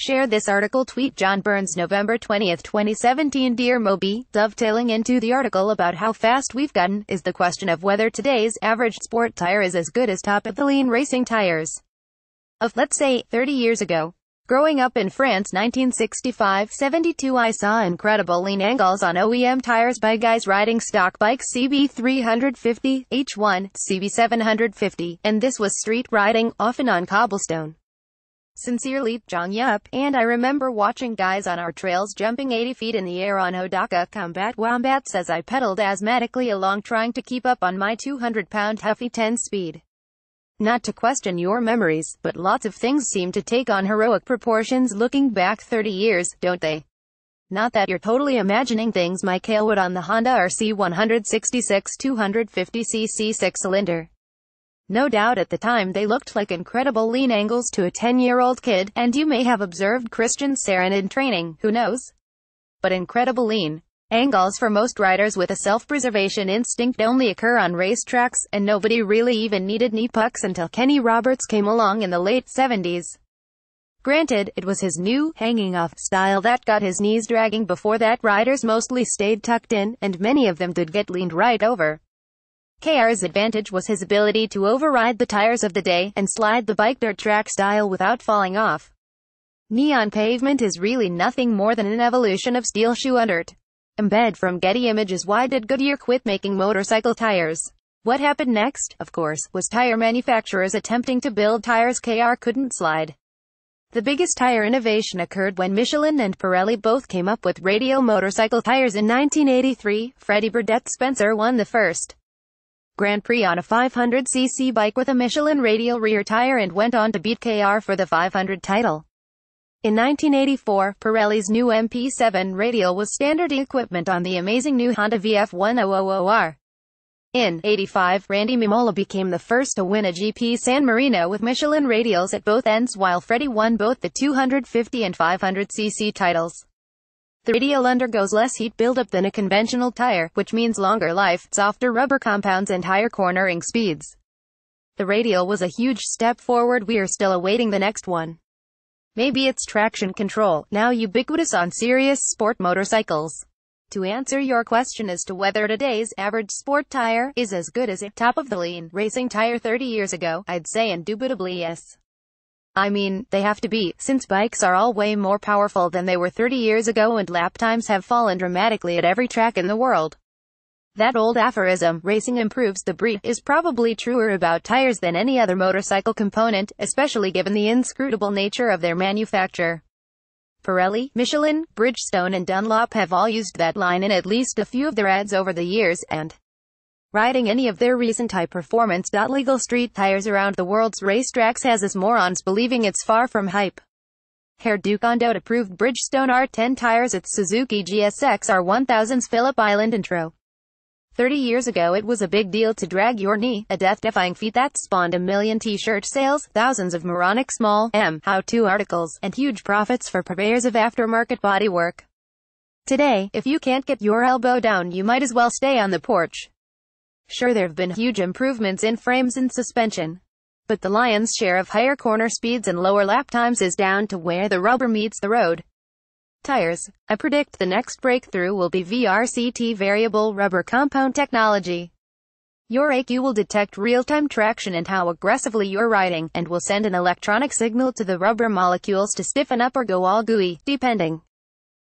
Share this article. Tweet John Burns November 20, 2017. Dear Moby, dovetailing into the article about how fast we've gotten, is the question of whether today's average sport tire is as good as top-of-the-line racing tires of, let's say, 30 years ago. Growing up in France 1965-72, I saw incredible lean angles on OEM tires by guys riding stock bikes CB350, H1, CB750, and this was street riding, often on cobblestone. Sincerely, Zhang Yup. And I remember watching guys on our trails jumping 80 feet in the air on Hodaka Combat Wombats as I pedaled asthmatically along trying to keep up on my 200-pound Huffy 10 speed. Not to question your memories, but lots of things seem to take on heroic proportions looking back 30 years, don't they? Not that you're totally imagining things. Michael Wood on the Honda RC 166 250cc 6-cylinder. No doubt at the time they looked like incredible lean angles to a 10-year-old kid, and you may have observed Christian Saren in training, who knows? But incredible lean angles for most riders with a self-preservation instinct only occur on racetracks, and nobody really even needed knee pucks until Kenny Roberts came along in the late 70s. Granted, it was his new, hanging-off style that got his knees dragging. Before that, riders mostly stayed tucked in, and many of them did get leaned right over. KR's advantage was his ability to override the tires of the day, and slide the bike dirt track style without falling off. Knee on pavement is really nothing more than an evolution of steel shoe undert. Embed from Getty Images. Why did Goodyear quit making motorcycle tires? What happened next, of course, was tire manufacturers attempting to build tires KR couldn't slide. The biggest tire innovation occurred when Michelin and Pirelli both came up with radial motorcycle tires in 1983. Freddie Burdett Spencer won the first Grand Prix on a 500cc bike with a Michelin radial rear tire and went on to beat KR for the 500 title. In 1984, Pirelli's new MP7 radial was standard equipment on the amazing new Honda VF1000R. In 85, Randy Mimola became the first to win a GP San Marino with Michelin radials at both ends, while Freddie won both the 250 and 500cc titles. The radial undergoes less heat buildup than a conventional tire, which means longer life, softer rubber compounds, and higher cornering speeds. The radial was a huge step forward. We are still awaiting the next one. Maybe it's traction control, now ubiquitous on serious sport motorcycles. To answer your question as to whether today's average sport tire is as good as a top-of-the-line racing tire 30 years ago, I'd say indubitably yes. I mean, they have to be, since bikes are all way more powerful than they were 30 years ago and lap times have fallen dramatically at every track in the world. That old aphorism, racing improves the breed, is probably truer about tires than any other motorcycle component, especially given the inscrutable nature of their manufacture. Pirelli, Michelin, Bridgestone and Dunlop have all used that line in at least a few of their ads over the years, and riding any of their recent high-performance legal street tires around the world's racetracks has us morons believing it's far from hype. Herr Ducondo approved Bridgestone R10 tires at Suzuki GSX R1000's Phillip Island intro. 30 years ago it was a big deal to drag your knee, a death-defying feat that spawned a million t-shirt sales, thousands of moronic small how-to articles, and huge profits for purveyors of aftermarket bodywork. Today, if you can't get your elbow down, you might as well stay on the porch. Sure, there have been huge improvements in frames and suspension, but the lion's share of higher corner speeds and lower lap times is down to where the rubber meets the road. Tires. I predict the next breakthrough will be VRCT, variable rubber compound technology. Your ECU will detect real-time traction and how aggressively you're riding, and will send an electronic signal to the rubber molecules to stiffen up or go all gooey, depending.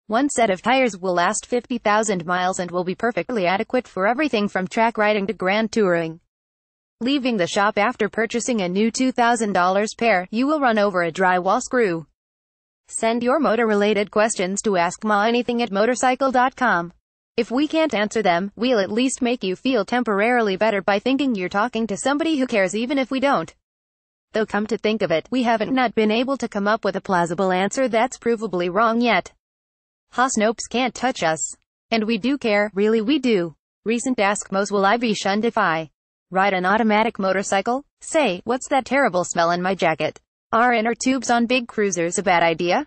One set of tires will last 50,000 miles and will be perfectly adequate for everything from track riding to grand touring. Leaving the shop after purchasing a new $2,000 pair, you will run over a drywall screw. Send your motor-related questions to AskMaAnything@motorcycle.com. If we can't answer them, we'll at least make you feel temporarily better by thinking you're talking to somebody who cares, even if we don't. Though come to think of it, we haven't not been able to come up with a plausible answer that's provably wrong yet. Snopes can't touch us. And we do care, really we do. Recent Ask Mos: will I be shunned if I ride an automatic motorcycle? Say, what's that terrible smell in my jacket? Are inner tubes on big cruisers a bad idea?